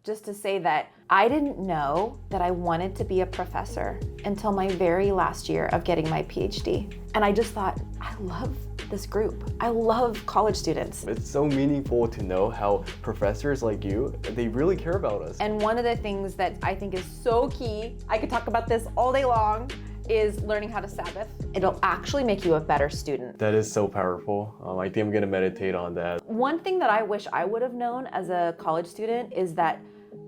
just to say that I didn't know that I wanted to be a professor until my very last year of getting my PhD. And I just thought, I love this group. I love college students. It's so meaningful to know how professors like you, they really care about us. And one of the things that I think is so key, I could talk about this all day long, is learning how to Sabbath. It'll actually make you a better student. That is so powerful. I think I'm gonna meditate on that. One thing that I wish I would have known as a college student is that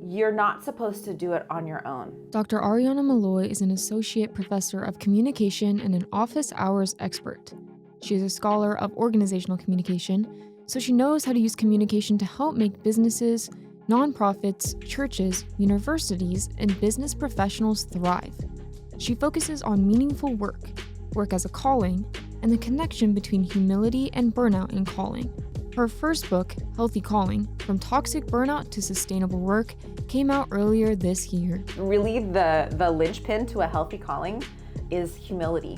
you're not supposed to do it on your own. Dr. Arianna Molloy is an associate professor of communication and an office hours expert. She is a scholar of organizational communication, so she knows how to use communication to help make businesses, nonprofits, churches, universities, and business professionals thrive. She focuses on meaningful work as a calling, and the connection between humility and burnout in calling. Her first book, Healthy Calling, From Toxic Burnout to Sustainable Work, came out earlier this year. Really, the linchpin to a healthy calling is humility.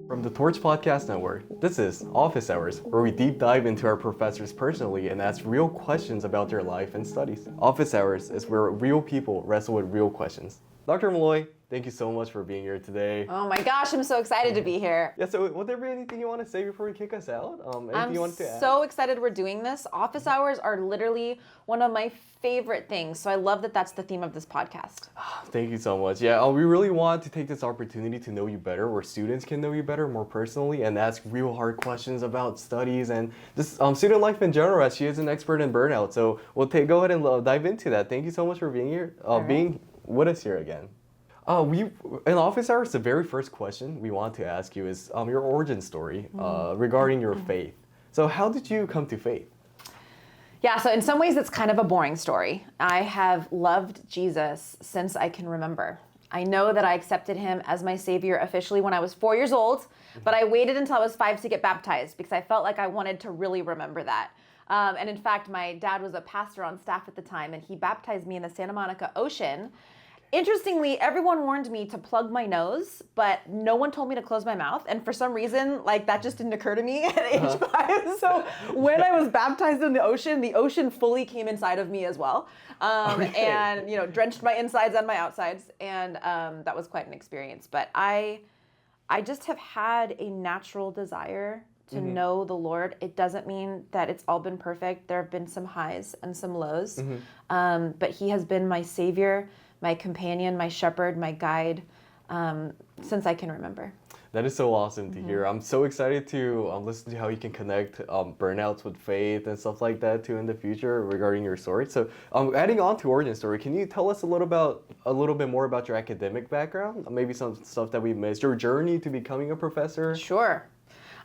From the Torch Podcast Network, this is Office Hours, where we deep dive into our professors personally and ask real questions about their life and studies. Office Hours is where real people wrestle with real questions. Dr. Molloy, thank you so much for being here today. Oh my gosh, I'm so excited to be here. Yeah, so would there be anything you want to say before we kick us out? Anything I'm you wanted to add? so excited we're doing this. Office hours are literally one of my favorite things, so I love that that's the theme of this podcast. Thank you so much. Yeah, we really want to take this opportunity to know you better, where students can know you better more personally and ask real hard questions about studies and just student life in general, as she is an expert in burnout. So we'll go ahead and dive into that. Thank you so much for being here, being with us here again. In Office Hours, the very first question we want to ask you is your origin story regarding your faith. So how did you come to faith? Yeah, so in some ways it's kind of a boring story. I have loved Jesus since I can remember. I know that I accepted him as my savior officially when I was 4 years old, but I waited until I was 5 to get baptized because I felt like I wanted to really remember that. And in fact, my dad was a pastor on staff at the time, and he baptized me in the Santa Monica Ocean. Interestingly, everyone warned me to plug my nose, but no one told me to close my mouth. And for some reason, that just didn't occur to me at age 5. So when I was baptized in the ocean fully came inside of me as well. And, drenched my insides and my outsides. And that was quite an experience. But I just have had a natural desire to know the Lord. It doesn't mean that it's all been perfect. There have been some highs and some lows. But he has been my savior, my companion, my shepherd, my guide, since I can remember. That is so awesome to hear. I'm so excited to listen to how you can connect burnouts with faith and stuff like that too in the future regarding your story. So adding on to origin story, can you tell us a little bit more about your academic background? Maybe some stuff that we missed, your journey to becoming a professor? Sure.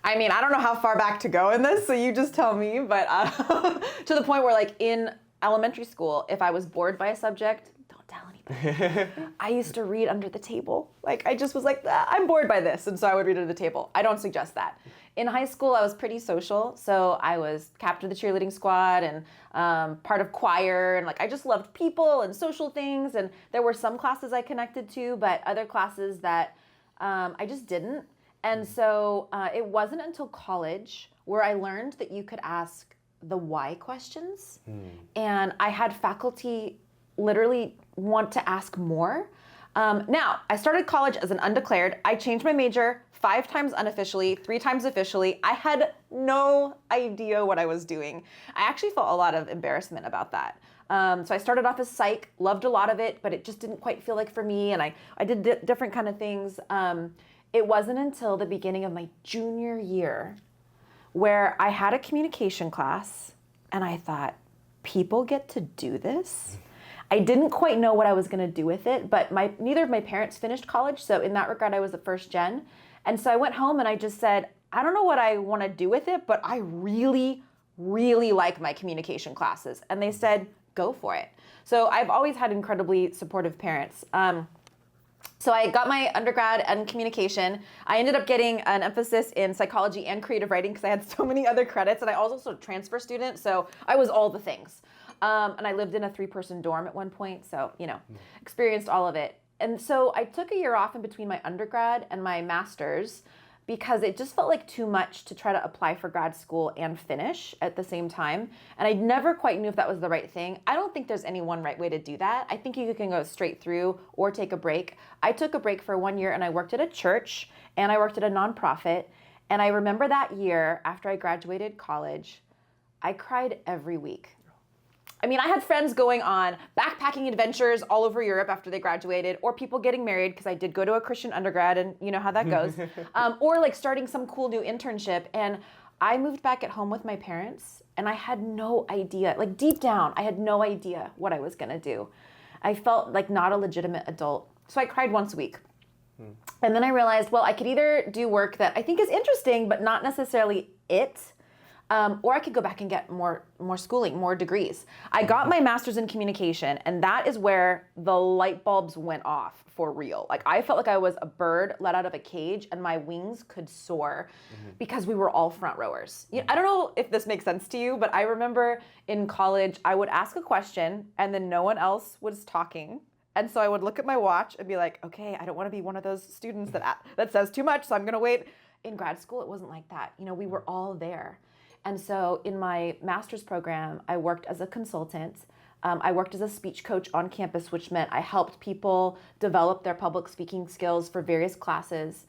I mean, I don't know how far back to go in this, so you just tell me, but to the point where in elementary school, if I was bored by a subject, don't tell anybody. I used to read under the table. I just was I'm bored by this, and so I would read under the table. I don't suggest that. In high school, I was pretty social, so I was captain of the cheerleading squad and part of choir, and I just loved people and social things, and there were some classes I connected to, but other classes that I just didn't. And so it wasn't until college where I learned that you could ask the why questions. And I had faculty literally want to ask more. Now, I started college as an undeclared. I changed my major 5 times unofficially, 3 times officially. I had no idea what I was doing. I actually felt a lot of embarrassment about that. So I started off as psych, loved a lot of it, but it just didn't quite feel like for me. And I did different kind of things. It wasn't until the beginning of my junior year where I had a communication class and I thought, people get to do this? I didn't quite know what I was gonna do with it, but neither of my parents finished college, so in that regard, I was the first gen. And so I went home and I just said, I don't know what I wanna do with it, but I really, really like my communication classes. And they said, go for it. So I've always had incredibly supportive parents. So I got my undergrad in communication. I ended up getting an emphasis in psychology and creative writing because I had so many other credits, and I was also a transfer student, so I was all the things. And I lived in a 3-person dorm at one point, so, experienced all of it. And so I took a year off in between my undergrad and my master's because it just felt like too much to try to apply for grad school and finish at the same time. And I never quite knew if that was the right thing. I don't think there's any one right way to do that. I think you can go straight through or take a break. I took a break for 1 year and I worked at a church and I worked at a nonprofit. And I remember that year after I graduated college, I cried every week. I mean, I had friends going on backpacking adventures all over Europe after they graduated, or people getting married, because I did go to a Christian undergrad and you know how that goes, or like starting some cool new internship. And I moved back at home with my parents and I had no idea, like deep down, I had no idea what I was gonna do. I felt like not a legitimate adult. So I cried once a week. And then I realized, well, I could either do work that I think is interesting, but not necessarily it. Or I could go back and get more schooling, more degrees. I got my master's in communication, and that is where the light bulbs went off for real. Like I felt like I was a bird let out of a cage and my wings could soar because we were all front rowers. You know, I don't know if this makes sense to you, but I remember in college, I would ask a question and then no one else was talking. And so I would look at my watch and be like, okay, I don't want to be one of those students that says too much, so I'm going to wait. In grad school, it wasn't like that. You know, we were all there. And so in my master's program, I worked as a consultant. I worked as a speech coach on campus, which meant I helped people develop their public speaking skills for various classes.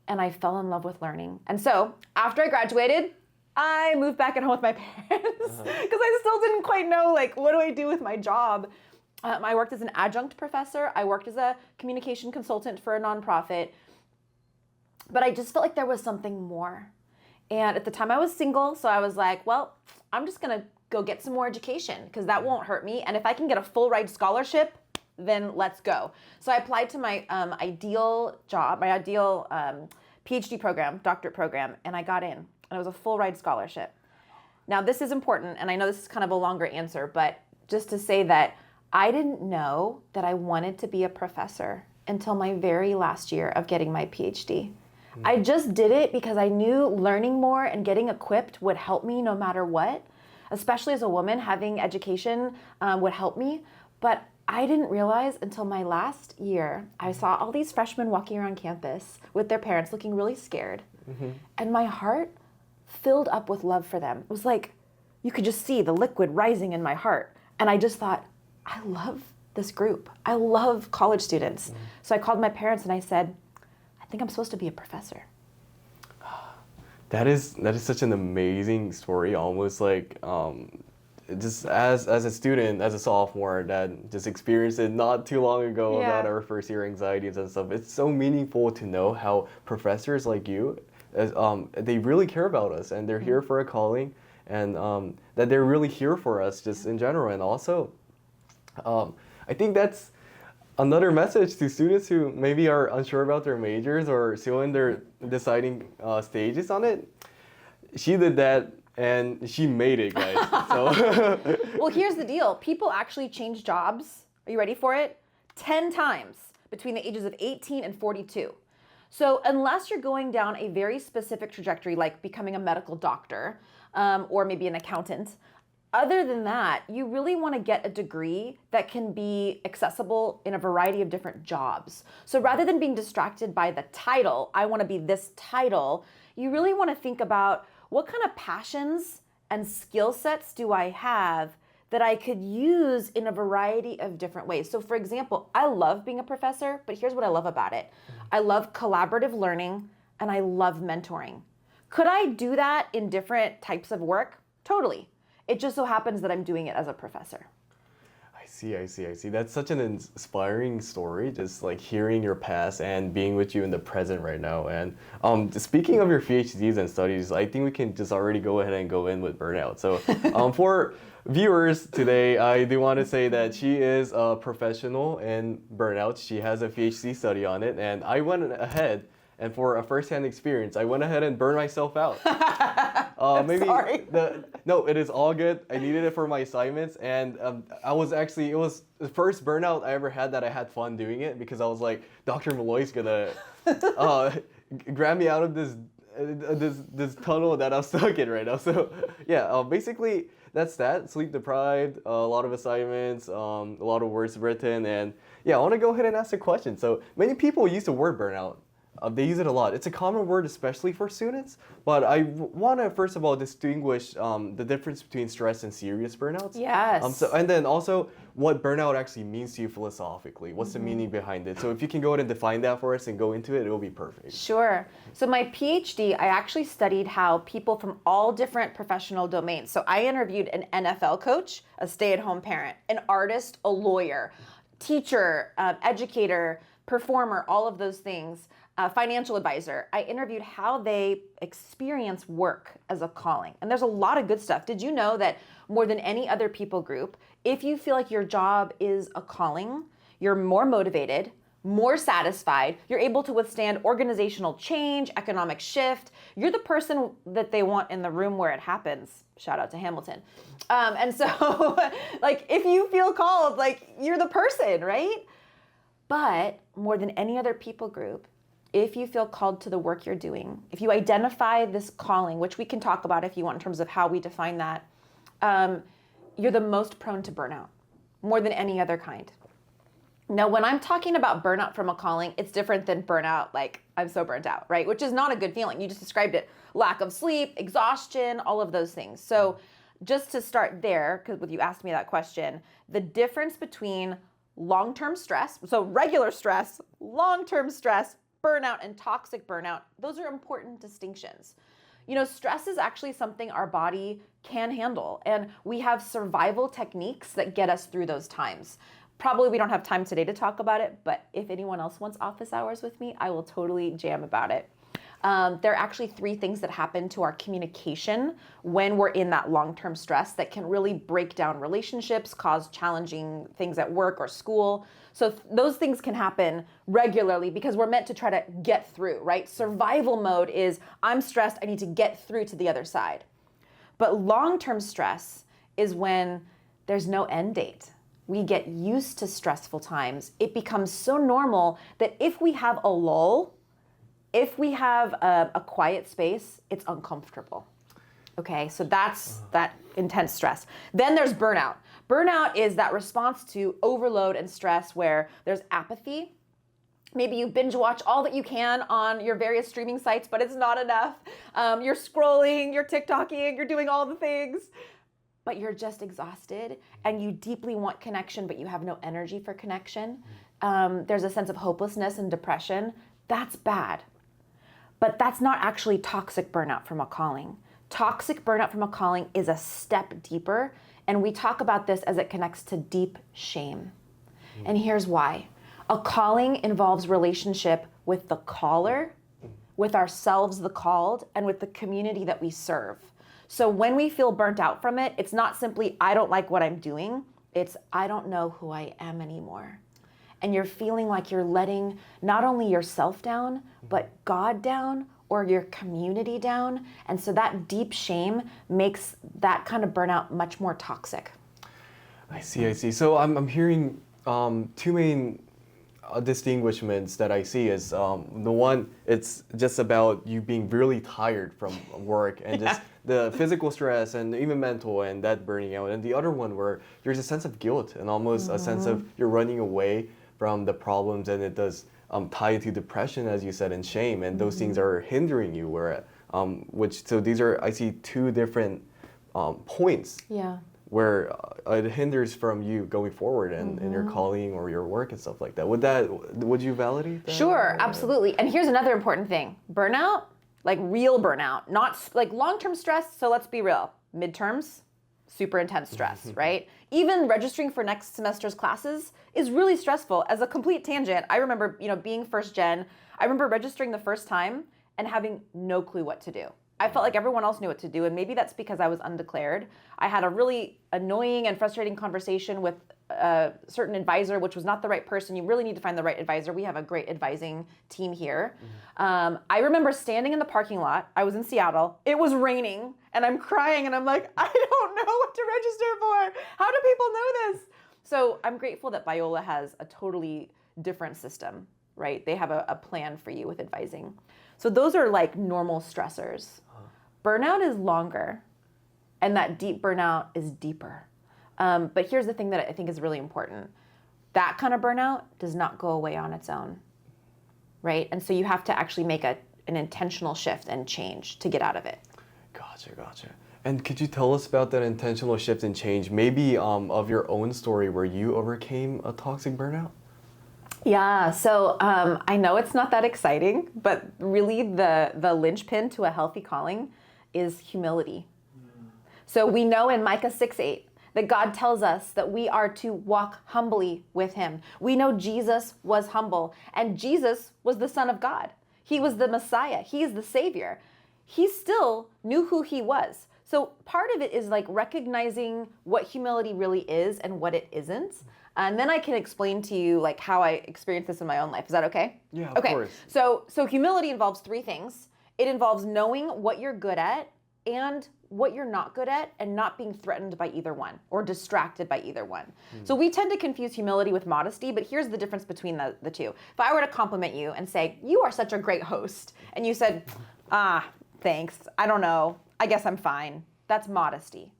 And I fell in love with learning. And so after I graduated, I moved back at home with my parents because I still didn't quite know, like, what do I do with my job? I worked as an adjunct professor. I worked as a communication consultant for a nonprofit. But I just felt like there was something more. And at the time I was single, so I was like, well, I'm just gonna go get some more education because that won't hurt me. And if I can get a full ride scholarship, then let's go. So I applied to my ideal job, my ideal PhD program, doctorate program, and I got in. And it was a full ride scholarship. Now this is important, and I know this is kind of a longer answer, but just to say that I didn't know that I wanted to be a professor until my very last year of getting my PhD. I just did it because I knew learning more and getting equipped would help me no matter what. Especially as a woman, having education would help me. But I didn't realize until my last year, I saw all these freshmen walking around campus with their parents looking really scared. And my heart filled up with love for them. It was like, you could just see the liquid rising in my heart. And I just thought, I love this group. I love college students. So I called my parents and I said, I think I'm supposed to be a professor. That is such an amazing story. Almost like just as a student, as a sophomore, that just experienced it not too long ago about our first year anxieties and stuff. It's so meaningful to know how professors like you, they really care about us and they're here for a calling, and that they're really here for us just in general. And also, I think that's another message to students who maybe are unsure about their majors or still in their deciding stages on it. She did that and she made it, guys. So well, here's the deal. People actually change jobs. Are you ready for it? 10 times between the ages of 18 and 42. So unless you're going down a very specific trajectory, like becoming a medical doctor or maybe an accountant, other than that, you really want to get a degree that can be accessible in a variety of different jobs. So rather than being distracted by the title, I want to be this title, you really want to think about what kind of passions and skill sets do I have that I could use in a variety of different ways. So for example, I love being a professor, but here's what I love about it. I love collaborative learning and I love mentoring. Could I do that in different types of work? Totally. It just so happens that I'm doing it as a professor. I see. That's such an inspiring story, just like hearing your past and being with you in the present right now. And speaking of your PhDs and studies, I think we can just already go ahead and go in with burnout. So for viewers today, I do want to say that she is a professional in burnout. She has a PhD study on it, and I went ahead and for a first-hand experience, I went ahead and burned myself out. Sorry. No, it is all good. I needed it for my assignments, and it was the first burnout I ever had that I had fun doing it, because I was like, Dr. Molloy's gonna grab me out of this tunnel that I'm stuck in right now. So yeah, basically that's that. Sleep deprived, a lot of assignments, a lot of words written, and yeah, I want to go ahead and ask a question. So many people use the word burnout. they use it a lot. It's a common word, especially for students. But I want to first of all distinguish the difference between stress and serious burnouts. Yes. And then also what burnout actually means to you philosophically. What's the meaning behind it? So if you can go ahead and define that for us and go into it, it'll be perfect. Sure. So my PhD, I actually studied how people from all different professional domains. So I interviewed an NFL coach, a stay-at-home parent, an artist, a lawyer, teacher, educator, performer, all of those things, financial advisor. I interviewed how they experience work as a calling. And there's a lot of good stuff. Did you know that more than any other people group, if you feel like your job is a calling, you're more motivated, more satisfied, you're able to withstand organizational change, economic shift. You're the person that they want in the room where it happens. Shout out to Hamilton. And so like if you feel called, like you're the person, right? But more than any other people group, if you feel called to the work you're doing, if you identify this calling, which we can talk about if you want in terms of how we define that, you're the most prone to burnout, more than any other kind. Now, when I'm talking about burnout from a calling, it's different than burnout, like I'm so burnt out, right? Which is not a good feeling. You just described it. Lack of sleep, exhaustion, all of those things. So just to start there, because you asked me that question, the difference between long-term stress, so regular stress, long-term stress, burnout, and toxic burnout, those are important distinctions. You know, stress is actually something our body can handle, and we have survival techniques that get us through those times. Probably we don't have time today to talk about it, but if anyone else wants office hours with me, I will totally jam about it. There are actually 3 things that happen to our communication when we're in that long-term stress that can really break down relationships, cause challenging things at work or school. So those things can happen regularly because we're meant to try to get through, right? Survival mode is I'm stressed, I need to get through to the other side. But long-term stress is when there's no end date. We get used to stressful times. It becomes so normal that if we have a lull, if we have a quiet space, it's uncomfortable. Okay, so that's that intense stress. Then there's burnout. Burnout is that response to overload and stress where there's apathy. Maybe you binge watch all that you can on your various streaming sites, but it's not enough. You're scrolling, you're TikToking, you're doing all the things, but you're just exhausted and you deeply want connection, but you have no energy for connection. There's a sense of hopelessness and depression. That's bad. But that's not actually toxic burnout from a calling. Toxic burnout from a calling is a step deeper, and we talk about this as it connects to deep shame. And here's why. A calling involves relationship with the caller, with ourselves, the called, and with the community that we serve. So when we feel burnt out from it, it's not simply, I don't like what I'm doing. It's, I don't know who I am anymore. And you're feeling like you're letting not only yourself down, but God down or your community down. And so that deep shame makes that kind of burnout much more toxic. I see. So I'm hearing 2 main distinguishments that I see is the one, it's just about you being really tired from work and just the physical stress and even mental and that burning out. And the other one where there's a sense of guilt and almost a sense of you're running away from the problems, and it does tie into depression, as you said, and shame, and those things are hindering you. So these are, I see 2 different points. Yeah. Where it hinders from you going forward and in your calling or your work and stuff like that. Would you validate that? Sure, absolutely. And here's another important thing. Burnout, like real burnout, not like long-term stress. So let's be real. Midterms, super intense stress, right? Even registering for next semester's classes is really stressful. As a complete tangent, I remember, being first gen, I remember registering the first time and having no clue what to do. I felt like everyone else knew what to do, and maybe that's because I was undeclared. I had a really annoying and frustrating conversation with a certain advisor, which was not the right person. You really need to find the right advisor. We have a great advising team here. I remember standing in the parking lot. I was in Seattle. It was raining, and I'm crying, and I'm like, I don't know what to register for. How do people know this? So I'm grateful that Biola has a totally different system, right? They have a plan for you with advising. So those are like normal stressors. Burnout is longer, and that deep burnout is deeper. But here's the thing that I think is really important. That kind of burnout does not go away on its own. right? And so you have to actually make an intentional shift and change to get out of it. Gotcha. And could you tell us about that intentional shift and change, maybe of your own story where you overcame a toxic burnout? Yeah, so I know it's not that exciting, but really the linchpin to a healthy calling is humility. So we know in Micah 6:8 that God tells us that we are to walk humbly with him. We know Jesus was humble, and Jesus was the Son of God. He was the Messiah. He is the Savior. He still knew who he was. So part of it is like recognizing what humility really is and what it isn't. And then I can explain to you like how I experienced this in my own life. Is that okay? Yeah, of course. So humility involves three things. It involves knowing what you're good at and what you're not good at, and not being threatened by either one or distracted by either one. So we tend to confuse humility with modesty, but here's the difference between the two. If I were to compliment you and say, you are such a great host, and you said, thanks, I don't know, I guess I'm fine. That's modesty.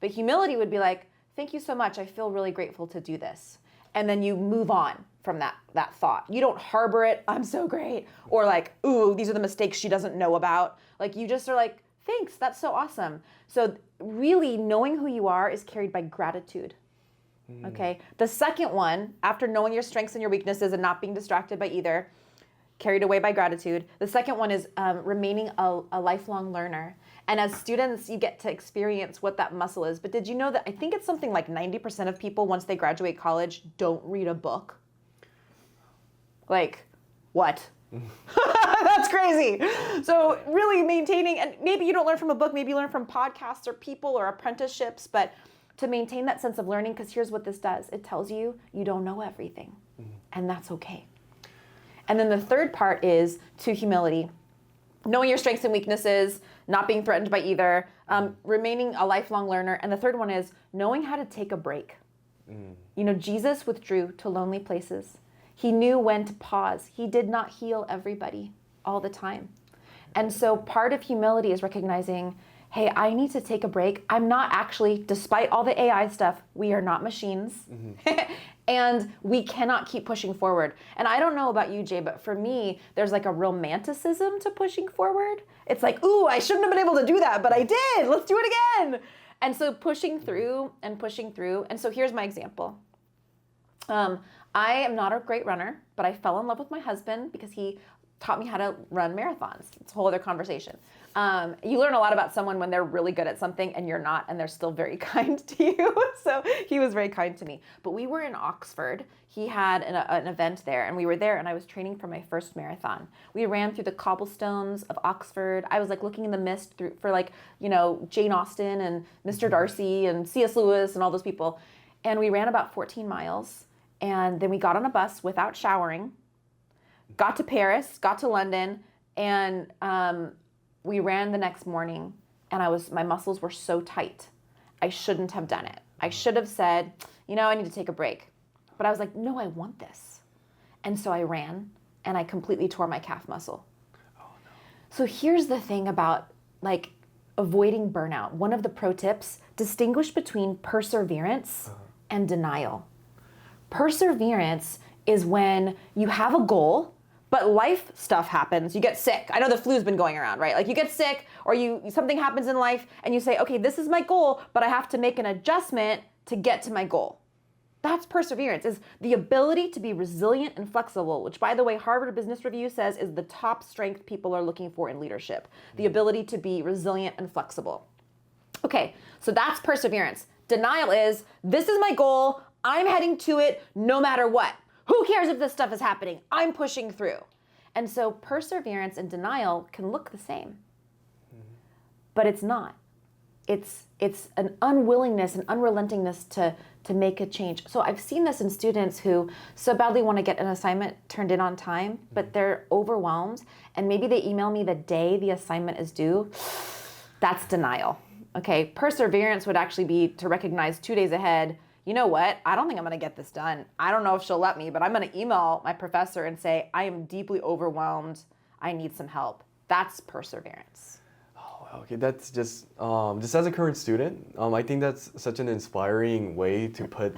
But humility would be like, thank you so much, I feel really grateful to do this. And then you move on from that thought. You don't harbor it, I'm so great, or like, ooh, these are the mistakes she doesn't know about. Like you just are like, thanks, that's so awesome. So really knowing who you are is carried by gratitude. Okay. The second one, after knowing your strengths and your weaknesses and not being distracted by either, carried away by gratitude. The second one is remaining a lifelong learner. And as students, you get to experience what that muscle is. But did you know that I think it's something like 90% of people, once they graduate college, don't read a book? Like, what? That's crazy. So really maintaining, and maybe you don't learn from a book, maybe you learn from podcasts or people or apprenticeships, but to maintain that sense of learning, because here's what this does. It tells you you don't know everything, and that's okay. And then the third part is to humility. Knowing your strengths and weaknesses, not being threatened by either, remaining a lifelong learner. And the third one is knowing how to take a break. You know, Jesus withdrew to lonely places. He knew when to pause. He did not heal everybody all the time. And so part of humility is recognizing, hey, I need to take a break. I'm not actually, despite all the AI stuff, we are not machines. And we cannot keep pushing forward. And I don't know about you, Jay, but for me, there's like a romanticism to pushing forward. It's like, ooh, I shouldn't have been able to do that, but I did. Let's do it again. And so pushing through and pushing through. And so here's my example. I am not a great runner, but I fell in love with my husband because he taught me how to run marathons. It's a whole other conversation. You learn a lot about someone when they're really good at something and you're not, and they're still very kind to you. So he was very kind to me. But we were in Oxford. He had an event there, and we were there, and I was training for my first marathon. We ran through the cobblestones of Oxford. I was like looking in the mist for like, you know, Jane Austen and Mr. Darcy and C.S. Lewis and all those people. And we ran about 14 miles. And then we got on a bus without showering, got to Paris, got to London, and we ran the next morning, and my muscles were so tight. I shouldn't have done it. I should have said, you know, I need to take a break. But I was like, no, I want this. And so I ran, and I completely tore my calf muscle. Oh, no. So here's the thing about like avoiding burnout. One of the pro tips, distinguish between perseverance and denial. Perseverance is when you have a goal, but life stuff happens. You get sick. I know the flu's been going around, right? Like you get sick or something happens in life and you say, okay, this is my goal, but I have to make an adjustment to get to my goal. That's perseverance, is the ability to be resilient and flexible, which by the way, Harvard Business Review says is the top strength people are looking for in leadership. The ability to be resilient and flexible. Okay, so that's perseverance. Denial is, this is my goal, I'm heading to it no matter what. Who cares if this stuff is happening? I'm pushing through. And so perseverance and denial can look the same, but it's not. It's an unwillingness and unrelentingness to make a change. So I've seen this in students who so badly want to get an assignment turned in on time, but they're overwhelmed, and maybe they email me the day the assignment is due. That's denial. Okay, perseverance would actually be to recognize 2 days ahead, you know what, I don't think I'm gonna get this done. I don't know if she'll let me, but I'm gonna email my professor and say, I am deeply overwhelmed, I need some help. That's perseverance. Oh, okay, that's just as a current student, I think that's such an inspiring way to put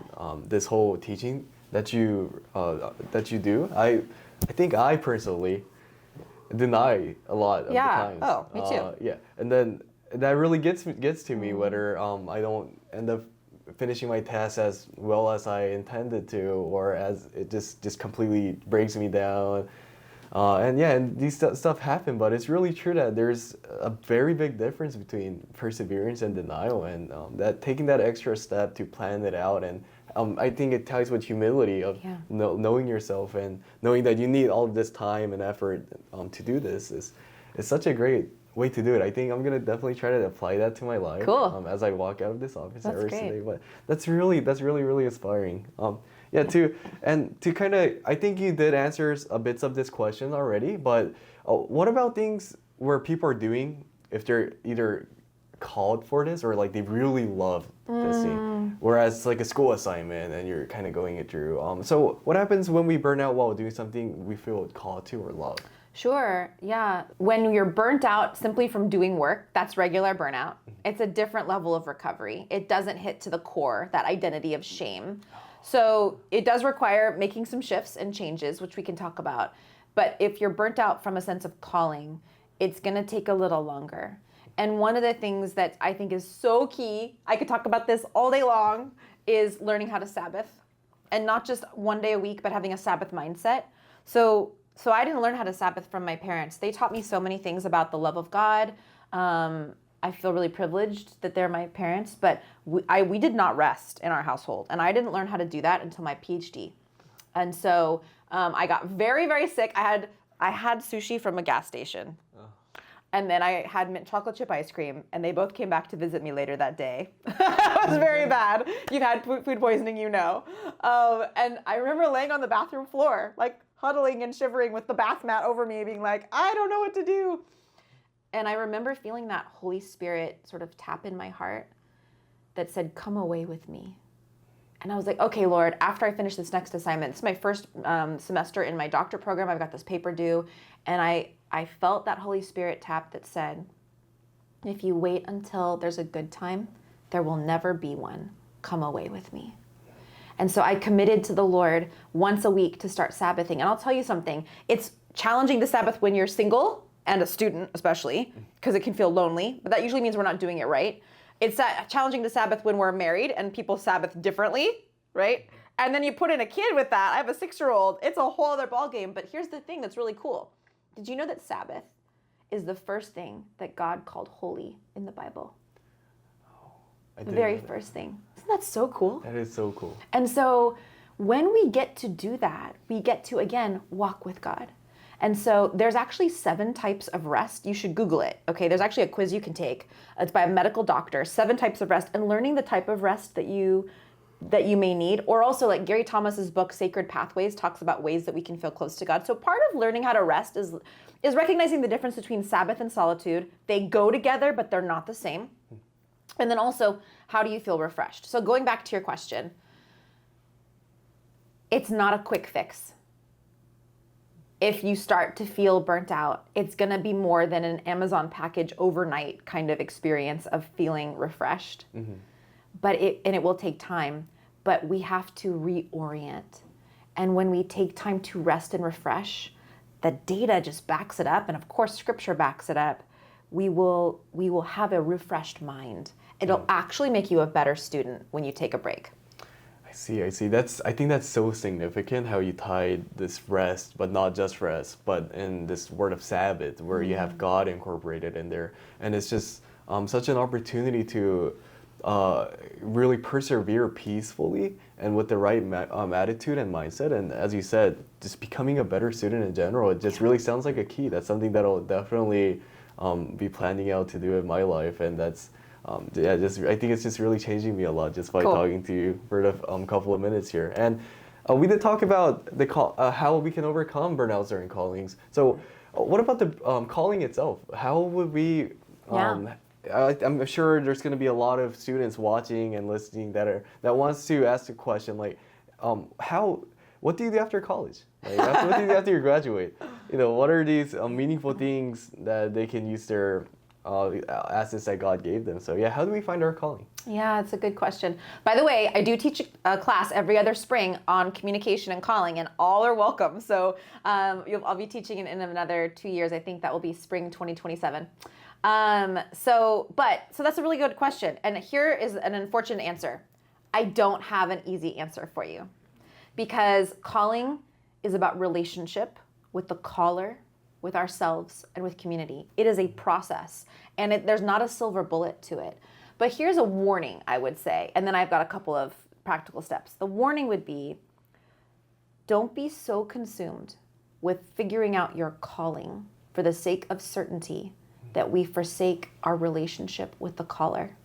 this whole teaching that you do. I think I personally deny a lot of the times. Oh, me too. Yeah, and then that really gets to me whether I don't end up finishing my tasks as well as I intended to, or as it just completely breaks me down. And these stuff happen, but it's really true that there's a very big difference between perseverance and denial, and that taking that extra step to plan it out. And I think it ties with humility of knowing yourself and knowing that you need all of this time and effort to do this is such a great way to do it. I think I'm gonna definitely try to apply that to my life as I walk out of this office hours today. But that's really inspiring. To kind of, I think you did answer a bits of this question already, but what about things where people are doing, if they're either called for this or like they really love this thing, whereas like a school assignment and you're kind of going it through. So what happens when we burn out while doing something we feel called to or love? Sure, yeah. When you're burnt out simply from doing work, that's regular burnout. It's a different level of recovery. It doesn't hit to the core, that identity of shame. So it does require making some shifts and changes, which we can talk about. But if you're burnt out from a sense of calling, it's gonna take a little longer. And one of the things that I think is so key, I could talk about this all day long, is learning how to Sabbath. And not just one day a week, but having a Sabbath mindset. So I didn't learn how to Sabbath from my parents. They taught me so many things about the love of God. I feel really privileged that they're my parents, but we did not rest in our household. And I didn't learn how to do that until my PhD. And so I got very, very sick. I had sushi from a gas station. And then I had mint chocolate chip ice cream, and they both came back to visit me later that day. It was very bad. You've had food poisoning, you know. And I remember laying on the bathroom floor, like huddling and shivering with the bath mat over me, being like, I don't know what to do. And I remember feeling that Holy Spirit sort of tap in my heart that said, come away with me. And I was like, okay, Lord, after I finish this next assignment, this is my first semester in my doctorate program, I've got this paper due, and I felt that Holy Spirit tap that said, if you wait until there's a good time, there will never be one. Come away with me. And so I committed to the Lord once a week to start Sabbathing. And I'll tell you something, it's challenging to Sabbath when you're single, and a student especially, because it can feel lonely, but that usually means we're not doing it right. It's challenging to Sabbath when we're married and people Sabbath differently, right? And then you put in a kid with that. I have a 6-year-old. It's a whole other ballgame. But here's the thing that's really cool. Did you know that Sabbath is the first thing that God called holy in the Bible? The very first thing. Isn't that so cool? That is so cool. And so when we get to do that, we get to, again, walk with God. And so there's actually 7 types of rest. You should Google it, okay? There's actually a quiz you can take. It's by a medical doctor, 7 types of rest, and learning the type of rest that you may need. Or also like Gary Thomas's book, Sacred Pathways, talks about ways that we can feel close to God. So part of learning how to rest is recognizing the difference between Sabbath and solitude. They go together, but they're not the same. And then also, how do you feel refreshed? So going back to your question, it's not a quick fix. If you start to feel burnt out, it's gonna be more than an Amazon package overnight kind of experience of feeling refreshed. Mm-hmm. But it will take time, but we have to reorient. And when we take time to rest and refresh, the data just backs it up, and of course scripture backs it up. We will have a refreshed mind. It'll actually make you a better student when you take a break. I see. I think that's so significant how you tied this rest, but not just rest, but in this word of Sabbath, where you have God incorporated in there. And it's just such an opportunity to really persevere peacefully and with the right attitude and mindset. And as you said, just becoming a better student in general, it just really sounds like a key. That's something that I'll definitely be planning out to do in my life. And that's I think it's just really changing me a lot just by talking to you for a couple of minutes here. And we did talk about how we can overcome burnouts during callings. So what about the calling itself? How would we, I'm sure there's going to be a lot of students watching and listening that wants to ask the question like, what do you do after college? Like, what do you do after you graduate? What are these meaningful things that they can use their assets that God gave them? So how do we find our calling? Yeah, it's a good question. By the way, I do teach a class every other spring on communication and calling, and all are welcome. So I'll be teaching in another 2 years. I think that will be spring 2027. So that's a really good question. And here is an unfortunate answer. I don't have an easy answer for you, because calling is about relationship with the caller, with ourselves, and with community. It is a process, and there's not a silver bullet to it. But here's a warning, I would say, and then I've got a couple of practical steps. The warning would be, don't be so consumed with figuring out your calling for the sake of certainty that we forsake our relationship with the caller.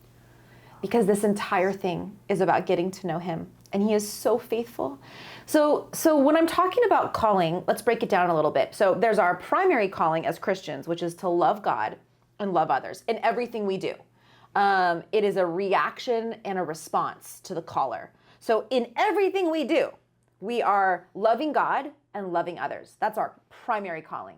Because this entire thing is about getting to know him, and he is so faithful. So when I'm talking about calling, let's break it down a little bit. So there's our primary calling as Christians, which is to love God and love others in everything we do. It is a reaction and a response to the caller. So in everything we do, we are loving God and loving others. That's our primary calling.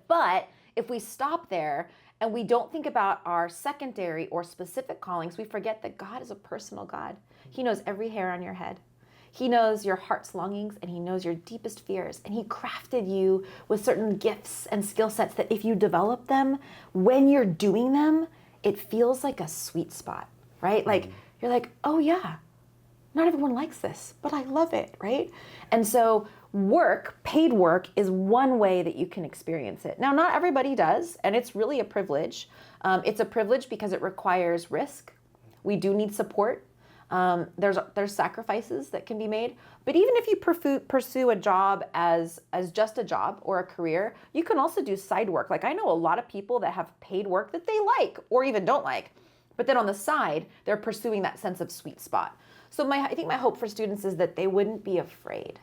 But if we stop there and we don't think about our secondary or specific callings, we forget that God is a personal God. He knows every hair on your head. He knows your heart's longings, and he knows your deepest fears. And he crafted you with certain gifts and skill sets that if you develop them, when you're doing them, it feels like a sweet spot, right? Like, you're like, oh yeah, not everyone likes this, but I love it, right? And so work, paid work, is one way that you can experience it. Now, not everybody does, and it's really a privilege. It's a privilege because it requires risk. We do need support. There's sacrifices that can be made. But even if you pursue a job as just a job or a career, you can also do side work. Like, I know a lot of people that have paid work that they like or even don't like, but then on the side, they're pursuing that sense of sweet spot. So I think my hope for students is that they wouldn't be afraid,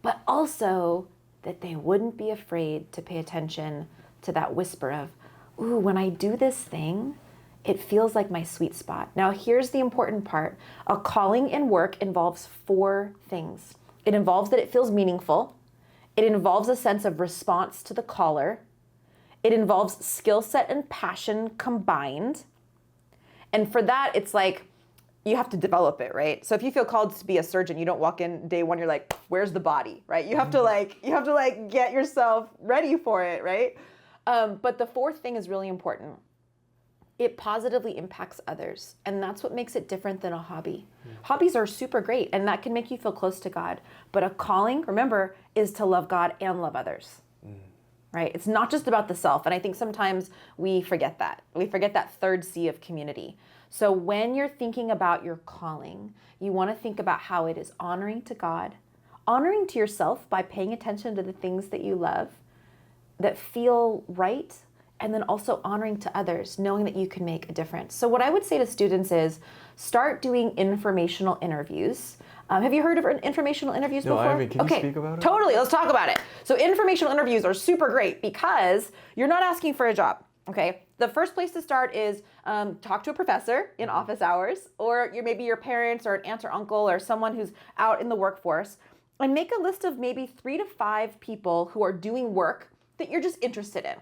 but also that they wouldn't be afraid to pay attention to that whisper of, ooh, when I do this thing, it feels like my sweet spot. Now, here's the important part. A calling in work involves 4 things. It involves that it feels meaningful. It involves a sense of response to the caller. It involves skill set and passion combined. And for that, it's like, you have to develop it, right? So if you feel called to be a surgeon, you don't walk in day 1, you're like, where's the body, right? You have to get yourself ready for it, right? But the 4th thing is really important. It positively impacts others. And that's what makes it different than a hobby. Hobbies are super great, and that can make you feel close to God. But a calling, remember, is to love God and love others, right? It's not just about the self. And I think sometimes we forget that. We forget that 3rd C of community. So when you're thinking about your calling, you want to think about how it is honoring to God, honoring to yourself by paying attention to the things that you love, that feel right, and then also honoring to others, knowing that you can make a difference. So what I would say to students is start doing informational interviews. Have you heard of informational interviews before? No, I haven't. Can you speak about it? Totally, let's talk about it. So informational interviews are super great because you're not asking for a job, okay? The first place to start is talk to a professor in office hours, or maybe your parents or an aunt or uncle or someone who's out in the workforce, and make a list of maybe 3 to 5 people who are doing work that you're just interested in.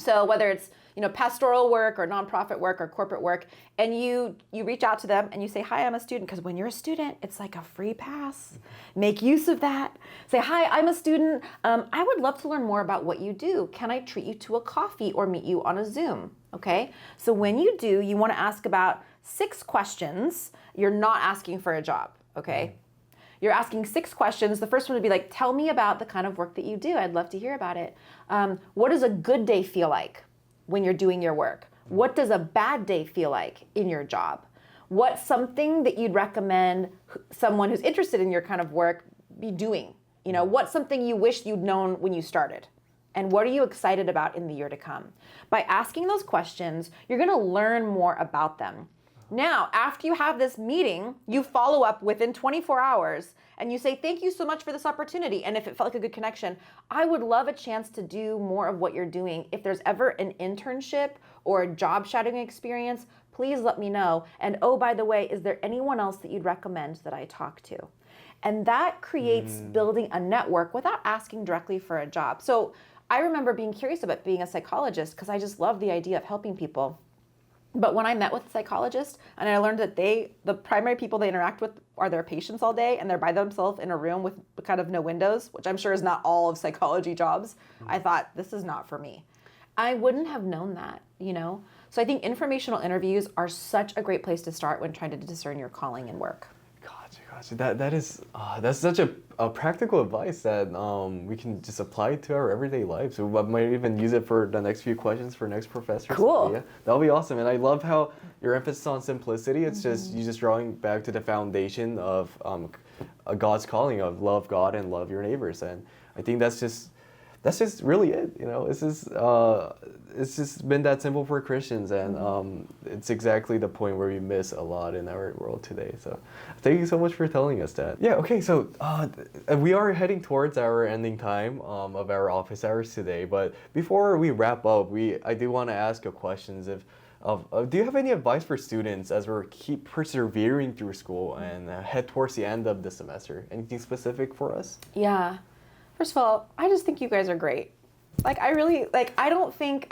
So whether it's pastoral work or nonprofit work or corporate work, and you reach out to them and you say, hi, I'm a student, because when you're a student, it's like a free pass. Make use of that. Say, hi, I'm a student. I would love to learn more about what you do. Can I treat you to a coffee or meet you on a Zoom? Okay. So when you do, you want to ask about 6 questions. You're not asking for a job. Okay. You're asking 6 questions. The first one would be like, tell me about the kind of work that you do. I'd love to hear about it. What does a good day feel like when you're doing your work? What does a bad day feel like in your job? What's something that you'd recommend someone who's interested in your kind of work be doing? What's something you wish you'd known when you started? And what are you excited about in the year to come? By asking those questions, you're going to learn more about them. Now, after you have this meeting, you follow up within 24 hours and you say, thank you so much for this opportunity. And if it felt like a good connection, I would love a chance to do more of what you're doing. If there's ever an internship or a job shadowing experience, please let me know. And oh, by the way, is there anyone else that you'd recommend that I talk to? And that creates building a network without asking directly for a job. So I remember being curious about being a psychologist because I just love the idea of helping people. But when I met with a psychologist and I learned that the primary people they interact with are their patients all day and they're by themselves in a room with kind of no windows, which I'm sure is not all of psychology jobs, I thought, this is not for me. I wouldn't have known that, you know? So I think informational interviews are such a great place to start when trying to discern your calling in work. Gotcha. That's such a practical advice that we can just apply to our everyday lives. So we might even use it for the next few questions for next professor. Cool. So, yeah, that'll be awesome. And I love how your emphasis on simplicity. It's just you just drawing back to the foundation of God's calling of love God and love your neighbors. And I think that's just really it. You know, it's just been that simple for Christians, and it's exactly the point where we miss a lot in our world today. So thank you so much for telling us that. Yeah, okay, so we are heading towards our ending time of our office hours today, but before we wrap up, I do want to ask you questions do you have any advice for students as we keep persevering through school and head towards the end of the semester? Anything specific for us? Yeah. First of all, I just think you guys are great. I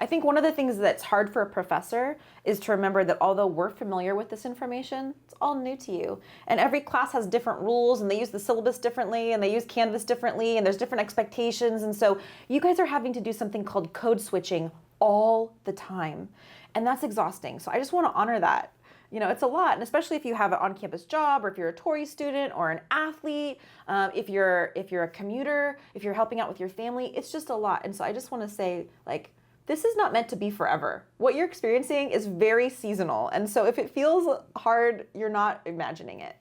think one of the things that's hard for a professor is to remember that although we're familiar with this information, it's all new to you. And every class has different rules, and they use the syllabus differently, and they use Canvas differently, and there's different expectations. And so you guys are having to do something called code switching all the time. And that's exhausting. So I just want to honor that. You know, it's a lot, and especially if you have an on-campus job, or if you're a Tory student or an athlete, if you're a commuter, if you're helping out with your family, it's just a lot. And so I just want to say, this is not meant to be forever. What you're experiencing is very seasonal, and so if it feels hard, you're not imagining it.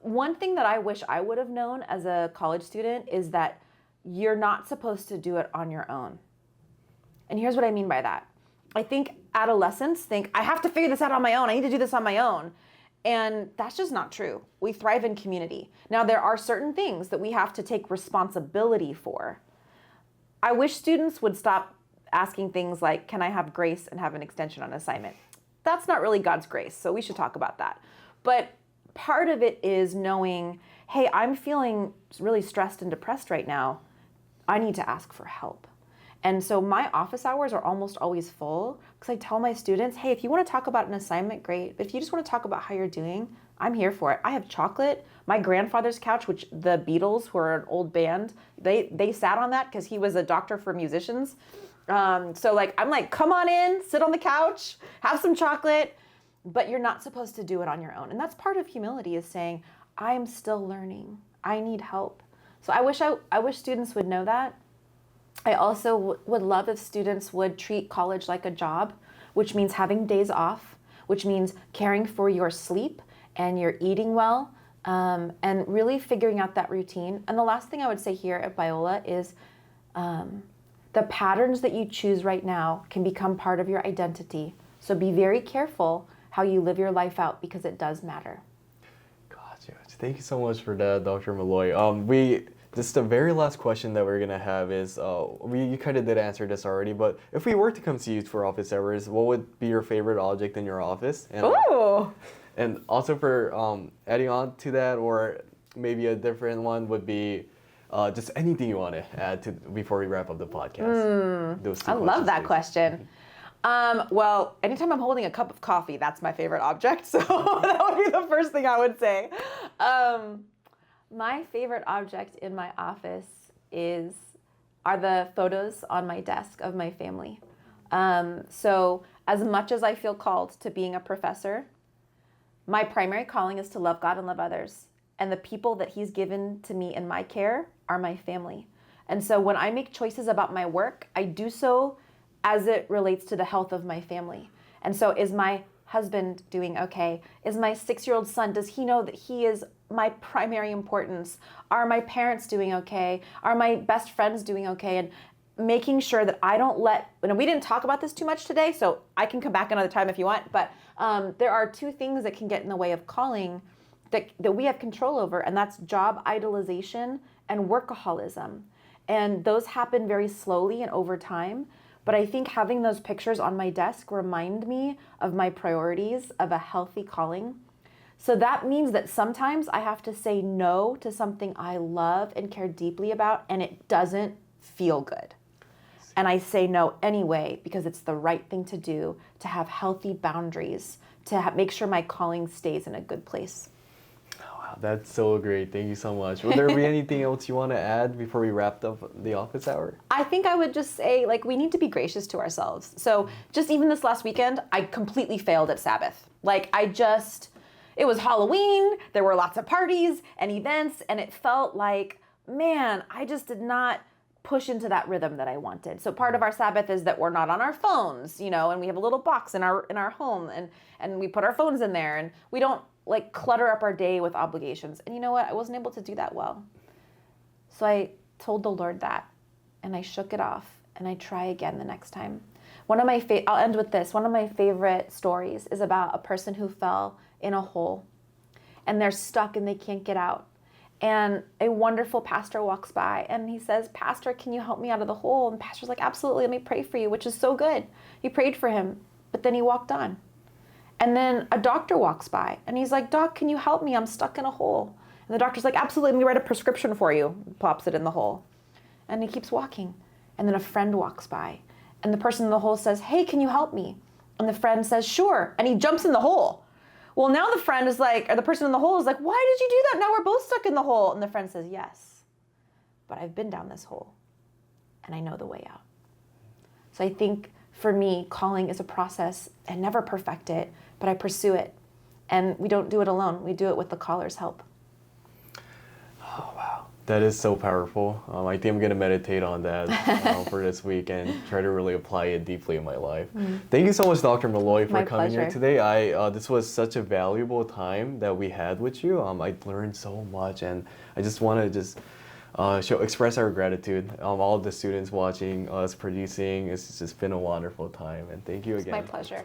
One thing that I wish I would have known as a college student is that you're not supposed to do it on your own. And here's what I mean by that. I think adolescents think, I have to figure this out on my own. I need to do this on my own. And that's just not true. We thrive in community. Now, there are certain things that we have to take responsibility for. I wish students would stop asking things like, can I have grace and have an extension on assignment? That's not really God's grace, so we should talk about that. But part of it is knowing, hey, I'm feeling really stressed and depressed right now. I need to ask for help. And so my office hours are almost always full because I tell my students, hey, if you want to talk about an assignment, great. But if you just want to talk about how you're doing, I'm here for it. I have chocolate. My grandfather's couch, which the Beatles, who are an old band, they sat on that because he was a doctor for musicians. I'm like, come on in, sit on the couch, have some chocolate. But you're not supposed to do it on your own. And that's part of humility, is saying, I'm still learning. I need help. So I wish students would know that. I also would love if students would treat college like a job, which means having days off, which means caring for your sleep and your eating well, and really figuring out that routine. And the last thing I would say here at Biola is the patterns that you choose right now can become part of your identity. So be very careful how you live your life out, because it does matter. Gotcha. Thank you so much for that, Dr. Molloy. This the very last question that we're gonna have is, you kind of did answer this already, but if we were to come see you for office hours, what would be your favorite object in your office? And, Ooh! And also for adding on to that, or maybe a different one would be just anything you want to add to before we wrap up the podcast. Those two I love that please. question. Well, anytime I'm holding a cup of coffee, that's my favorite object. So that would be the first thing I would say. My favorite object in my office are the photos on my desk of my family. So as much as I feel called to being a professor, my primary calling is to love God and love others. And the people that He's given to me in my care are my family. And so when I make choices about my work, I do so as it relates to the health of my family. And so, is my husband doing okay? Is my 6-year-old son, does he know that he is my primary importance? Are my parents doing okay? Are my best friends doing okay? And making sure that I don't we didn't talk about this too much today, so I can come back another time if you want, but there are two things that can get in the way of calling that we have control over, and that's job idolization and workaholism. And those happen very slowly and over time. But I think having those pictures on my desk remind me of my priorities of a healthy calling. So that means that sometimes I have to say no to something I love and care deeply about, and it doesn't feel good. And I say no anyway because it's the right thing to do, to have healthy boundaries, to make sure my calling stays in a good place. Wow, that's so great. Thank you so much. Would there be anything else you want to add before we wrapped up the office hour? I think I would just say, like, we need to be gracious to ourselves. So just even this last weekend, I completely failed at Sabbath. Like, it was Halloween, there were lots of parties and events, and it felt like, man, I just did not push into that rhythm that I wanted. So part of our Sabbath is that we're not on our phones, and we have a little box in our home, and we put our phones in there, and we don't like clutter up our day with obligations. And you know what? I wasn't able to do that well. So I told the Lord that, and I shook it off, and I try again the next time. I'll end with this. One of my favorite stories is about a person who fell in a hole, and they're stuck and they can't get out. And a wonderful pastor walks by and he says, "Pastor, can you help me out of the hole?" And the pastor's like, "Absolutely, let me pray for you," which is so good. He prayed for him, but then he walked on. And then a doctor walks by and he's like, "Doc, can you help me? I'm stuck in a hole." And the doctor's like, "Absolutely, let me write a prescription for you." Plops it in the hole. And he keeps walking. And then a friend walks by and the person in the hole says, "Hey, can you help me?" And the friend says, "Sure." And he jumps in the hole. Well, now the friend is like, or the person in the hole is like, "Why did you do that? Now we're both stuck in the hole." And the friend says, "Yes, but I've been down this hole and I know the way out." So I think for me, calling is a process. I never perfect it, but I pursue it. And we don't do it alone. We do it with the caller's help. Oh, wow. That is so powerful. I think I'm going to meditate on that for this week and try to really apply it deeply in my life. Thank you so much, Dr. Molloy, for My coming here pleasure. today. This was such a valuable time that we had with you. I learned so much, and I just want to express our gratitude. All the students watching us producing. It's just been a wonderful time, and thank you again. It's my pleasure.